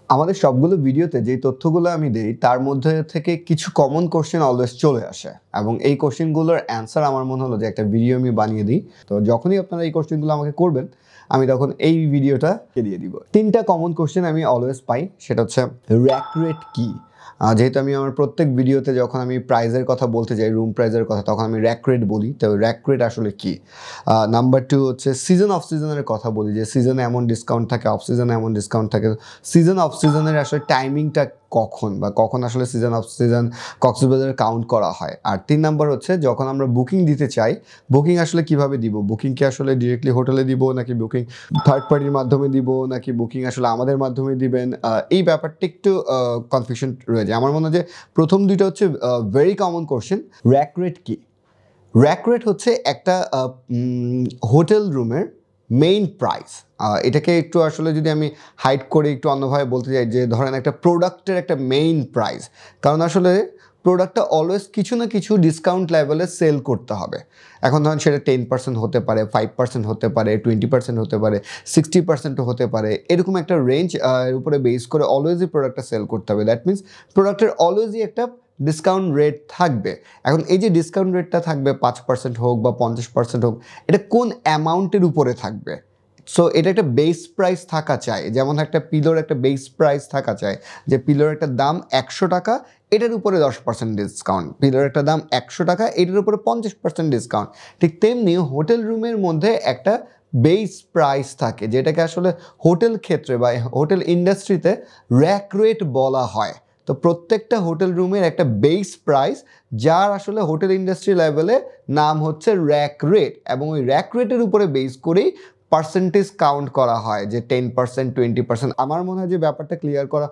আমাদের সবগুলো ভিডিওতে যে তথ্যগুলো আমি দেই তার মধ্যে থেকে কিছু কমন কোশ্চেন অলওয়েজ চলে আসে এবং এই কোশ্চেনগুলোর অ্যান্সার আমার মনে হলো যে একটা ভিডিও আমি বানিয়ে দিই। তো যখনই আপনারা এই কোশ্চেনগুলো আমাকে করবেন আমি তখন এই ভিডিওটা দিয়ে দিব। তিনটা কমন কোশ্চেন আমি অলওয়েজ পাই, সেটা হচ্ছে র্যাক রেট কি। যেহেতু আমি আমার প্রত্যেক ভিডিওতে যখন আমি প্রাইজের কথা বলতে যাই, রুম প্রাইজের কথা, তখন আমি র্যাক রেট বলি। তো র্যাক রেট আসলে কি। নাম্বার 2 হচ্ছে সিজন অফ সিজনের কথা বলি, যে সিজনে এমন ডিসকাউন্ট থাকে, অফ সিজনে এমন ডিসকাউন্ট থাকে। সিজন অফ সিজনের আসলে টাইমিংটা কখন বা কখন আসলে season off season Cox's Bazar count করা হয়। আর 3 নাম্বার হচ্ছে যখন আমরা বুকিং দিতে চাই, বুকিং আসলে কিভাবে দিব, বুকিং কি আসলে ডিরেক্টলি হোটেলে দিব নাকি বুকিং থার্ড পার্টির মাধ্যমে দিব নাকি বুকিং আসলে আমাদের মাধ্যমে দিবেন। এই ব্যাপারটা একটু কনফিউশন রয়েছে। আমার মনে হয় যে প্রথম দুইটা হচ্ছে very common question. Rack rate কি? র্যাক রেট হচ্ছে একটা হোটেল রুমের মেইন প্রাইস। এটাকে একটু আসলে যদি আমি হাইড করে একটু অন্যভাবে বলতে চাই, যে ধরেন একটা প্রোডাক্টের একটা মেইন প্রাইস। কারণ আসলে প্রোডাক্টটা অলওয়েজ কিছু না কিছু ডিসকাউন্ট লেভেলে সেল করতে হবে। এখন ধরেন সেটা 10% হতে পারে, 5% হতে পারে, 20% হতে পারে, 60% হতে পারে। এরকম একটা রেঞ্জ এর উপরে বেস করে অলওয়েজই প্রোডাক্টটা সেল করতে হবে। দ্যাট মিনস প্রোডাক্টের অলওয়েজই একটা ডিসকাউন্ট রেট থাকবে। এখন এই যে ডিসকাউন্ট রেটটা থাকবে 5% হোক বা 50% হোক, এটা কোন অ্যামাউন্টের উপরে থাকবে? সো এটা একটা বেস প্রাইস থাকা চাই। যেমন একটা পিলোর একটা বেস প্রাইস থাকা চাই, যে পিলোর একটা দাম 100 টাকা, এটার উপরে 10% ডিসকাউন্ট। পিলোর একটা দাম 100 টাকা, এটার উপরে 50% ডিসকাউন্ট। ঠিক তেমনি হোটেল রুমের মধ্যে একটা বেস প্রাইস থাকে, যেটাকে আসলে হোটেল ক্ষেত্রে বা হোটেল ইন্ডাস্ট্রিতে র্যাক রেট বলা হয়। তো প্রত্যেকটা হোটেল রুমের একটা বেস প্রাইস, যার আসলে হোটেল ইন্ডাস্ট্রি লেভেলে নাম হচ্ছে র্যাক রেট, এবং ওই র্যাক রেটের উপরে বেস করেই পার্সেন্টেজ কাউন্ট করা হয়, যে 10%, 20%। আমার মনে হয় যে ব্যাপারটা ক্লিয়ার করা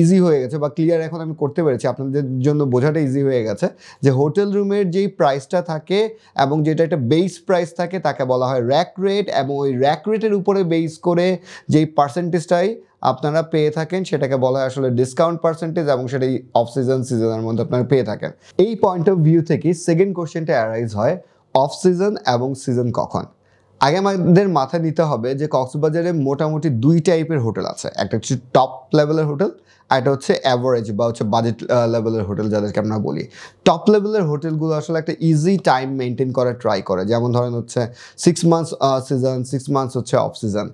ইজি হয়ে গেছে, বা ক্লিয়ার এখন আমি করতে পেরেছি, আপনাদের জন্য বোঝাটা ইজি হয়ে গেছে। যে হোটেল রুমের যেই প্রাইসটা থাকে এবং যেটা একটা বেস প্রাইস থাকে তাকে বলা হয় র্যাক রেট, এবং ওই র্যাক রেটের উপরে বেস করে যেই পার্সেন্টেজটাই আপনারা পেয়ে থাকেন সেটাকে বলা হয় আসলে ডিসকাউন্ট পার্সেন্টেজ, এবং সেটাই অফ সিজনের মধ্যে আপনারা পেয়ে থাকেন। এই পয়েন্ট অফ ভিউ থেকে সেকেন্ড কোশ্চেনটা অ্যারাইজ হয়, অফ সিজন এবং সিজন কখন। আগে আমাদের মাথায় নিতে হবে যে কক্সবাজারে মোটামুটি দুই টাইপের হোটেল আছে। একটা হচ্ছে টপ লেভেলের হোটেল, আর এটা হচ্ছে অ্যাভারেজ বা হচ্ছে বাজেট লেভেলের হোটেল যাদেরকে আমরা বলি। টপ লেভেলের হোটেলগুলো আসলে একটা ইজি টাইম মেনটেন করার ট্রাই করে। যেমন ধরেন হচ্ছে 6 মান্থস সিজন, 6 মান্থস হচ্ছে অফ সিজন।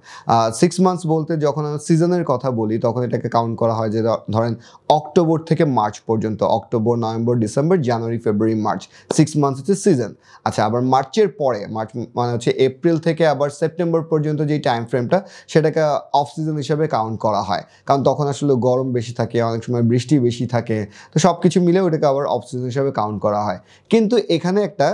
6 মান্থস বলতে যখন আমরা সিজনের কথা বলি তখন এটাকে কাউন্ট করা হয় যে ধরেন অক্টোবর থেকে মার্চ পর্যন্ত, অক্টোবর, নভেম্বর, ডিসেম্বর, জানুয়ারি, ফেব্রুয়ারি, মার্চ, 6 মান্থস হচ্ছে সিজন। আচ্ছা, আবার মার্চের পরে, মার্চ মানে হচ্ছে এপ্রিল থেকে আবার সেপ্টেম্বর পর্যন্ত যেই টাইম ফ্রেমটা, সেটাকে অফ সিজন হিসেবে কাউন্ট করা হয়। কারণ তখন আসলে গরম বেশি থাকে, অনেক সময় বৃষ্টি বেশি থাকে, তো সব কিছু মিলে ওটাকে আবার অফ সিজন হিসেবে কাউন্ট করা হয়। কিন্তু এখানে একটা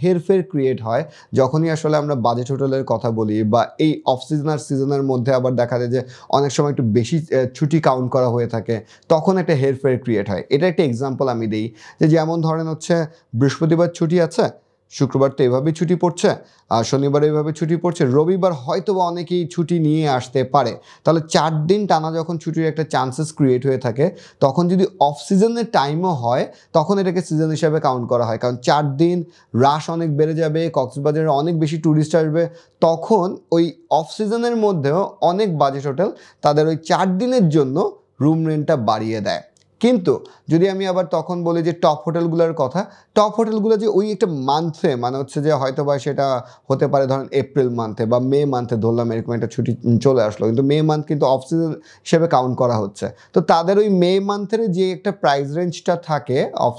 হেরফের ক্রিয়েট হয় যখনই আসলে আমরা বাজেট হোটেলের কথা বলি, বা এই অফ সিজন আর সিজনের মধ্যে আবার দেখা যায় যে অনেক সময় একটু বেশি ছুটি কাউন্ট করা হয়ে থাকে, তখন একটা হেরফের ক্রিয়েট হয়। এটা একটা এক্সাম্পল আমি দিই, যে যেমন ধরেন হচ্ছে বৃহস্পতিবার ছুটি আছে, শুক্রবার তো এভাবেই ছুটি পড়ছে, আর শনিবার এভাবে ছুটি পড়ছে, রবিবার হয়তো বা অনেকেই ছুটি নিয়ে আসতে পারে। তাহলে 4 দিন টানা যখন ছুটির একটা চান্সেস ক্রিয়েট হয়ে থাকে, তখন যদি অফ সিজনের টাইমও হয় তখন এটাকে সিজন হিসাবে কাউন্ট করা হয়। কারণ 4 দিন রাশ অনেক বেড়ে যাবে, কক্সবাজারে অনেক বেশি ট্যুরিস্ট আসবে, তখন ওই অফ সিজনের মধ্যেও অনেক বাজেট হোটেল তাদের ওই 4 দিনের জন্য রুম রেন্টটা বাড়িয়ে দেয়। কিন্তু যদি আমি আবার তখন বলি যে টপ হোটেলগুলোর কথা, টপ হোটেলগুলো যে ওই একটা মান্থে, মানে হচ্ছে যে হয়তো বা সেটা হতে পারে ধরেন এপ্রিল মান্থে বা মে মান্থে, ধরলাম এরকম একটা ছুটি চলে আসলো, কিন্তু মে মান্থ কিন্তু অফ সিজন হিসেবে কাউন্ট করা হচ্ছে। তো তাদের ওই মে মান্থের যে একটা প্রাইস রেঞ্জটা থাকে অফ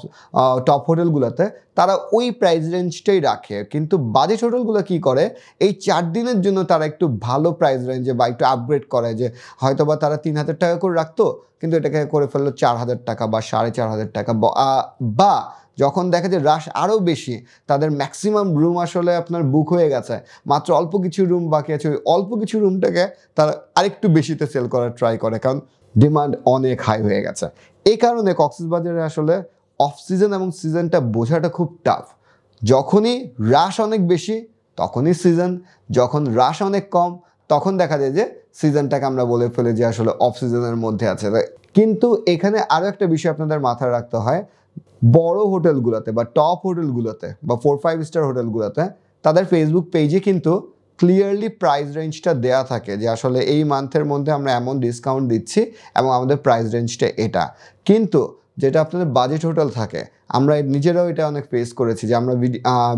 টপ হোটেলগুলোতে, তারা ওই প্রাইস রেঞ্জটাই রাখে। কিন্তু বাজেট হোটেলগুলো কি করে, এই 4 দিনের জন্য তারা একটু ভালো প্রাইস রেঞ্জে বা একটু আপগ্রেড করে, যে হয়তো বা তারা 3,000 টাকা করে রাখতো, কিন্তু এটাকে করে ফেললো 4,000 টাকা বা 4,500 টাকা। বা যখন দেখে যে রাশ আরও বেশি, তাদের ম্যাক্সিমাম রুম আসলে আপনার বুক হয়ে গেছে, মাত্র অল্প কিছু রুম বাকি আছে, ওই অল্প কিছু রুমটাকে তারা আরেকটু বেশিতে সেল করার ট্রাই করে, কারণ ডিমান্ড অনেক হাই হয়ে গেছে। এই কারণে কক্সবাজারে আসলে অফ সিজন এবং সিজনটা বোঝাটা খুব টাফ। যখনই রাশ অনেক বেশি তখনই সিজন, যখন রাশ অনেক কম তখন দেখা যায় যে সিজনটাকে আমরা বলে ফেলি যে আসলে অফ সিজনের মধ্যে আছে। কিন্তু এখানে আরও একটা বিষয় আপনাদের মাথায় রাখতে হয়, বড় হোটেলগুলোতে বা টপ হোটেলগুলোতে বা 4-5 স্টার হোটেলগুলোতে তাদের ফেসবুক পেজে কিন্তু ক্লিয়ারলি প্রাইস রেঞ্জটা দেয়া থাকে যে আসলে এই মান্থের মধ্যে আমরা এমন ডিসকাউন্ট দিচ্ছি এবং আমাদের প্রাইস রেঞ্জটা এটা। কিন্তু যেটা আপনাদের বাজেট হোটেল থাকে, আমরা নিজেরাও এটা অনেক ফেস করেছি যে আমরা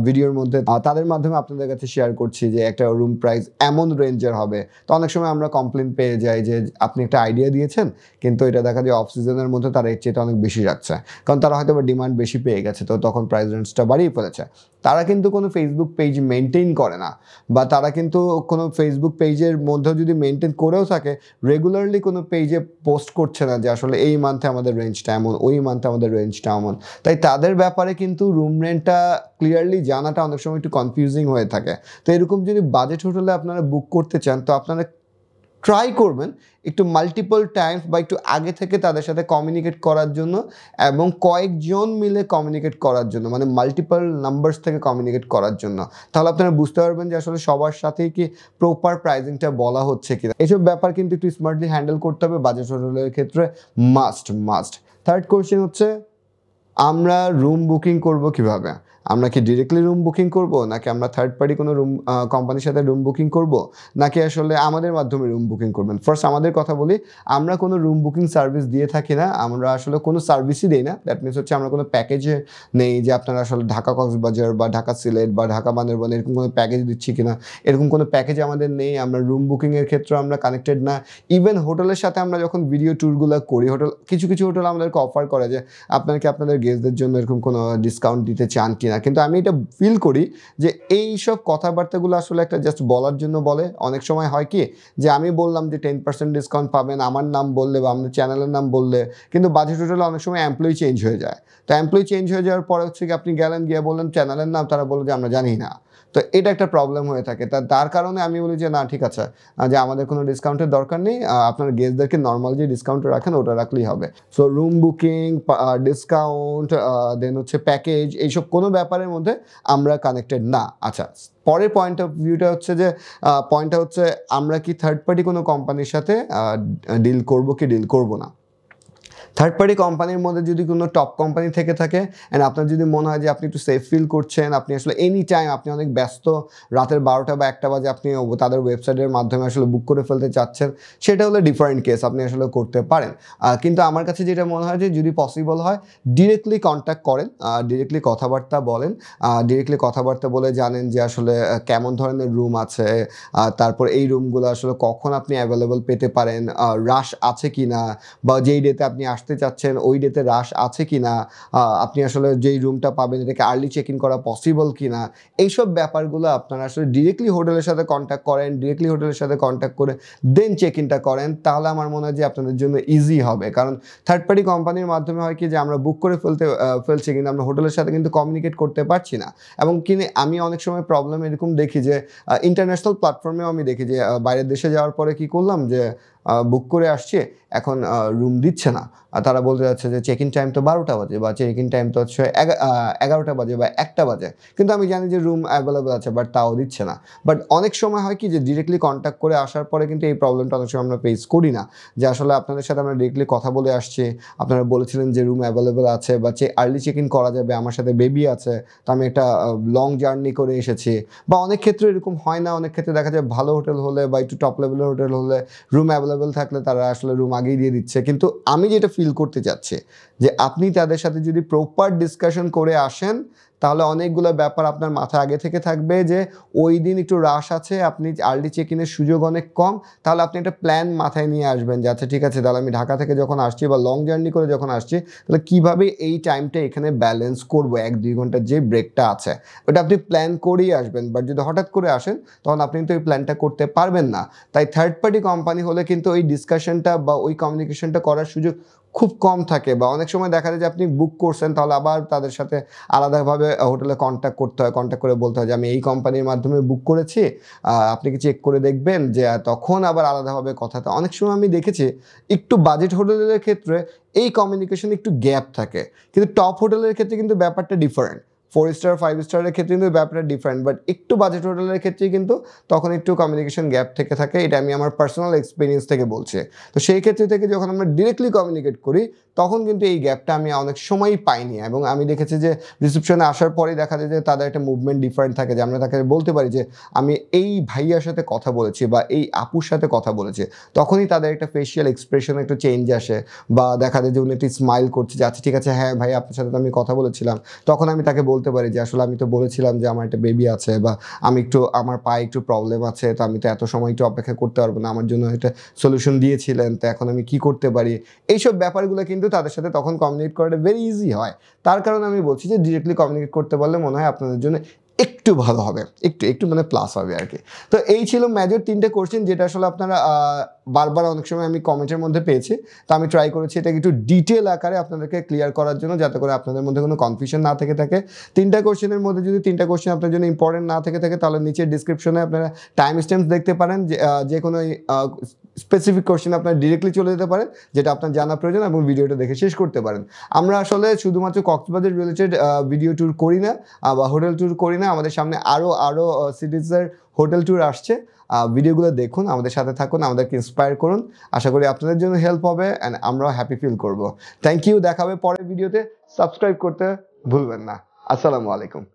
ভিডিওর মধ্যে তাদের মাধ্যমে আপনাদের কাছে শেয়ার করছি যে একটা রুম প্রাইস এমন রেঞ্জের হবে। তো অনেক সময় আমরা কমপ্লেন পেয়ে যাই যে আপনি একটা আইডিয়া দিয়েছেন কিন্তু এটা দেখা যায় অফ সিজনের মধ্যে তারা এর চেয়ে অনেক বেশি রাখছে, কারণ তারা হয়তো ডিমান্ড বেশি পেয়ে গেছে, তো তখন প্রাইস রেঞ্জটা বাড়িয়ে ফেলেছে। তারা কিন্তু কোনো ফেসবুক পেজ মেনটেন করে না, বা তারা কিন্তু কোনো ফেসবুক পেজের মধ্যেও যদি মেনটেন করেও থাকে, রেগুলারলি কোনো পেজে পোস্ট করছে না যে আসলে এই মান্থে আমাদের রেঞ্জটা এমন, ওই মান্থে আমাদের রেঞ্জটা এমন। তাই তাদের ব্যাপারে কিন্তু রুম রেন্টটা ক্লিয়ারলি জানাটা অনেক সময় একটু কনফিউজিং হয়ে থাকে। তো এরকম যদি বাজেট হোটেলে আপনারা বুক করতে চান, তো আপনারা ট্রাই করবেন একটু মাল্টিপল টাইমস বা একটু আগে থেকে তাদের সাথে কমিউনিকেট করার জন্য, এবং কয়েকজন মিলে কমিউনিকেট করার জন্য, মানে মাল্টিপল নাম্বারস থেকে কমিউনিকেট করার জন্য। তাহলে আপনারা বুঝতে পারবেন যে আসলে সবার সাথেই কি প্রপার প্রাইসিংটা বলা হচ্ছে কিনা। এসব ব্যাপার কিন্তু একটু স্মার্টলি হ্যান্ডেল করতে হবে বাজেট হোটেলের ক্ষেত্রে, মাস্ট। থার্ড কোয়েশ্চেন হচ্ছে, আমরা রুম বুকিং করব কিভাবে? আমরা কি ডিরেক্টলি রুম বুকিং করব, নাকি আমরা থার্ড পার্টি কোনো রুম কোম্পানির সাথে রুম বুকিং করব, নাকি আসলে আমাদের মাধ্যমে রুম বুকিং করবেন? ফার্স্ট আমাদের কথা বলি, আমরা কোনো রুম বুকিং সার্ভিস দিয়ে থাকি না, আমরা আসলে কোনো সার্ভিসই দিই না। দ্যাট মিনস হচ্ছে আমরা কোনো প্যাকেজে নেই যে আপনারা আসলে ঢাকা কক্সবাজার বা ঢাকা সিলেট বা ঢাকা বান্দরবান এরকম কোনো প্যাকেজ দিচ্ছি কিনা, এরকম কোনো প্যাকেজ আমাদের নেই। আমরা রুম বুকিংয়ের ক্ষেত্রে আমরা কানেক্টেড না। ইভেন হোটেলের সাথে আমরা যখন ভিডিও ট্যুরগুলো করি, কিছু হোটেল আমাদেরকে অফার করে যে আপনারা কি আপনাদের গেস্টদের জন্য এরকম কোনো ডিসকাউন্ট দিতে চান কিনা, কিন্তু আমি এটা ফিল করি যে এই সব কথাবার্তাগুলো আসলে একটা জাস্ট বলার জন্য বলে। অনেক সময় হয় কি যে আমি বললাম যে 10% ডিসকাউন্ট পাবেন আমার নাম বললে বা আমাদের চ্যানেলের নাম বললে, কিন্তু বাজেট হোটেলে অনেক সময় এমপ্লয়ি চেঞ্জ হয়ে যায়। তো এমপ্লয়ি চেঞ্জ হয়ে যাওয়ার পরে হচ্ছে কি আপনি গেলেন, গিয়ে বললেন চ্যানেলের নাম, তারা বললো যে আমরা জানি না। তো এটা একটা প্রবলেম হয়ে থাকে। তার কারণে আমি বলি যে না, ঠিক আছে, যে আমাদের কোনো ডিসকাউন্টের দরকার নেই, আপনার গেস্টদেরকে নর্মাল যে ডিসকাউন্ট রাখেন ওটা রাখলেই হবে। সো রুম বুকিং, ডিসকাউন্ট, দেন হচ্ছে প্যাকেজ, এইসব কোনো ব্যাপারের মধ্যে আমরা কানেক্টেড না। আচ্ছা, পরের পয়েন্ট অফ ভিউটা হচ্ছে যে পয়েন্টটা হচ্ছে আমরা কি থার্ড পার্টি কোনো কোম্পানির সাথে ডিল করব কি ডিল করব না। থার্ড পার্টি কোম্পানির মধ্যে যদি কোনো টপ কোম্পানি থেকে থাকে অ্যান্ড আপনার যদি মনে হয় যে আপনি একটু সেফ ফিল করছেন, আপনি আসলে এনি টাইম আপনি অনেক ব্যস্ত, রাতের 12টা বা 1টা বাজে আপনি তাদের ওয়েবসাইটের মাধ্যমে আসলে বুক করে ফেলতে চাচ্ছেন, সেটা হলে ডিফারেন্ট কেস, আপনি আসলে করতে পারেন। কিন্তু আমার কাছে যেটা মনে হয় যে যদি পসিবল হয় ডিরেক্টলি কন্ট্যাক্ট করেন, ডিরেক্টলি কথাবার্তা বলেন, ডিরেক্টলি কথাবার্তা বলে জানেন যে আসলে কেমন ধরনের রুম আছে, তারপর এই রুমগুলো আসলে কখন আপনি অ্যাভেলেবল পেতে পারেন, রাশ আছে কি না, বা যেই ডেতে আপনি আসতে চাচ্ছেন ওই ডেতে রাশ আছে কি না, আপনি আসলে যেই রুমটা পাবেন এটাকে আর্লি চেক ইন করা পসিবল কি না, এইসব ব্যাপারগুলো আপনারা আসলে ডিরেক্টলি হোটেলের সাথে কন্ট্যাক্ট করেন, ডিরেক্টলি হোটেলের সাথে কন্ট্যাক্ট করে দেন চেক ইনটা করেন, তাহলে আমার মনে হয় যে আপনাদের জন্য ইজি হবে। কারণ থার্ড পার্টি কোম্পানির মাধ্যমে হয় কি যে আমরা বুক করে ফেলছি কিন্তু আমরা হোটেলের সাথে কিন্তু কমিউনিকেট করতে পারছি না। এবং আমি অনেক সময় প্রবলেম এরকম দেখি যে ইন্টারন্যাশনাল প্ল্যাটফর্মেও আমি দেখি যে বাইরের দেশে যাওয়ার পরে কি করলাম যে বুক করে আসছে, এখন রুম দিচ্ছে না, তারা বলতে যাচ্ছে যে চেক ইন টাইম তো 12টা বাজে, বা চেক ইন টাইম তো হচ্ছে 11টা বাজে বা 1টা বাজে, কিন্তু আমি জানি যে রুম অ্যাভেলেবেল আছে বাট তাও দিচ্ছে না। বাট অনেক সময় হয় কি যে ডিরেক্টলি কন্ট্যাক্ট করে আসার পরে কিন্তু এই প্রবলেমটা অনেক সময় আমরা ফেস করি না, যে আসলে আপনাদের সাথে আমরা ডিরেক্টলি কথা বলে আসছি, আপনারা বলেছিলেন যে রুম অ্যাভেলেবেল আছে বা আর্লি চেক ইন করা যাবে, আমার সাথে বেবি আছে, তো আমি একটা লং জার্নি করে এসেছি। বা অনেক ক্ষেত্রে এরকম হয় না, অনেক ক্ষেত্রে দেখা যায় ভালো হোটেল হলে বা একটু টপ লেভেলের হোটেল হলে রুম অ্যাভেলেবেল থাকলে তারা আসলে রুম আগেই দিয়ে দিচ্ছে। কিন্তু আমি যেটা ফিল করতে চাচ্ছি যে আপনি তাদের সাথে যদি প্রপার ডিসকাশন করে আসেন, তাহলে অনেকগুলো ব্যাপার আপনার মাথায় আগে থেকে থাকবে যে ওই দিন একটু রাশ আছে, আপনি আর্লি চেক ইনের সুযোগ অনেক কম, তাহলে আপনি একটা প্ল্যান মাথায় নিয়ে আসবেন যে আচ্ছা ঠিক আছে, তাহলে আমি ঢাকা থেকে যখন আসছি বা লং জার্নি করে যখন আসছি, তাহলে কীভাবে এই টাইমটা এখানে ব্যালেন্স করবো, 1-2 ঘন্টার যে ব্রেকটা আছে ওটা আপনি প্ল্যান করেই আসবেন। বাট যদি হঠাৎ করে আসেন তখন আপনি কিন্তু ওই প্ল্যানটা করতে পারবেন না। তাই থার্ড পার্টি কোম্পানি হলে কিন্তু ওই ডিসকাশনটা বা ওই কমিউনিকেশনটা করার সুযোগ খুব কম থাকে, বা অনেক সময় দেখা যায় যে আপনি বুক করছেন তাহলে আবার তাদের সাথে আলাদাভাবে হোটেলে কন্ট্যাক্ট করতে হয়, কন্ট্যাক্ট করে বলতে হয় যে আমি এই কোম্পানির মাধ্যমে বুক করেছি, আপনি কি চেক করে দেখবেন, যে তখন আবার আলাদাভাবে কথাটা। অনেক সময় আমি দেখেছি একটু বাজেট হোটেলের ক্ষেত্রে এই কমিউনিকেশন একটু গ্যাপ থাকে, কিন্তু টপ হোটেলের ক্ষেত্রে কিন্তু ব্যাপারটা ডিফারেন্ট। 4 স্টার 5 স্টারের ক্ষেত্রে কিন্তু ব্যাপারটা ডিফারেন্ট, বাট একটু বাজেট হোটেলের ক্ষেত্রে কিন্তু তখন একটু কমিউনিকেশন গ্যাপ থেকে থাকে। এটা আমি আমার পার্সোনাল এক্সপিরিয়েন্স থেকে বলছি। তো সেই ক্ষেত্রে থেকে যখন আমরা ডিরেক্টলি কমিউনিকেট করি তখন কিন্তু এই গ্যাপটা আমি অনেক সময়ই পাইনি, এবং আমি দেখেছি যে রিসেপশনে আসার পরেই দেখা যায় যে তাদের একটা মুভমেন্ট ডিফারেন্ট থাকে, যে আমরা তাকে বলতে পারি যে আমি এই ভাইয়ার সাথে কথা বলেছি বা এই আপুর সাথে কথা বলেছি, তখনই তাদের একটা ফেশিয়াল এক্সপ্রেশন একটা চেঞ্জ আসে, বা দেখা যায় যে উনি একটি স্মাইল করছে যে আচ্ছা ঠিক আছে, হ্যাঁ ভাই আপনার সাথে তো আমি কথা বলেছিলাম। তখন আমি তাকে বলতে পারি যে আসলে আমি তো বলেছিলাম যে আমার একটা বেবি আছে, বা আমি একটু আমার পায়ে একটু প্রবলেম আছে, তো আমি তো এত সময় একটু অপেক্ষা করতে পারবো না, আমার জন্য একটা সলিউশন দিয়েছিলেন, তো এখন আমি কি করতে পারি। এইসব ব্যাপারগুলো কিন্তু তাদের সাথে তখন কমিউনিকেট করাটা ভেরি ইজি হয়। তার কারণে আমি বলছি যে ডিরেক্টলি কমিউনিকেট করতে পারলে মনে হয় আপনাদের জন্য একটু ভালো হবে, একটু একটু মানে প্লাস হবে আর কি। তো এই ছিল মেজর 3টে কোশ্চেন, যেটা আসলে আপনারা বারবার অনেক সময় আমি কমেন্টের মধ্যে পেয়েছি। তো আমি ট্রাই করেছি এটাকে একটু ডিটেল আকারে আপনাদেরকে ক্লিয়ার করার জন্য, যাতে করে আপনাদের মধ্যে কোনো কনফিউশন না থেকে থাকে। 3টা কোশ্চেনের মধ্যে যদি 3টা কোশ্চেন আপনার জন্য ইম্পর্টেন্ট না থেকে থাকে, তাহলে নিচের ডিসক্রিপশনে আপনারা টাইম স্ট্যাম্পস দেখতে পারেন, যে কোনো স্পেসিফিক কোশ্চেন আপনারা ডিরেক্টলি চলে যেতে পারেন, যেটা আপনার জানা প্রয়োজন, এবং ভিডিওটা দেখে শেষ করতে পারেন। আমরা আসলে শুধুমাত্র কক্সবাজার রিলেটেড ভিডিও ট্যুর করি না বা হোটেল ট্যুর করি না, আমাদের সামনে আরও সিটিজের হোটেল ট্যুর আসছে। ভিডিওগুলো দেখুন, আমাদের সাথে থাকুন, আমাদেরকে ইন্সপায়ার করুন। আশা করি আপনাদের জন্য হেল্প হবে অ্যান্ড আমরাও হ্যাপি ফিল করব। থ্যাংক ইউ, দেখা হবে পরের ভিডিওতে। সাবস্ক্রাইব করতে ভুলবেন না। আসসালামু আলাইকুম।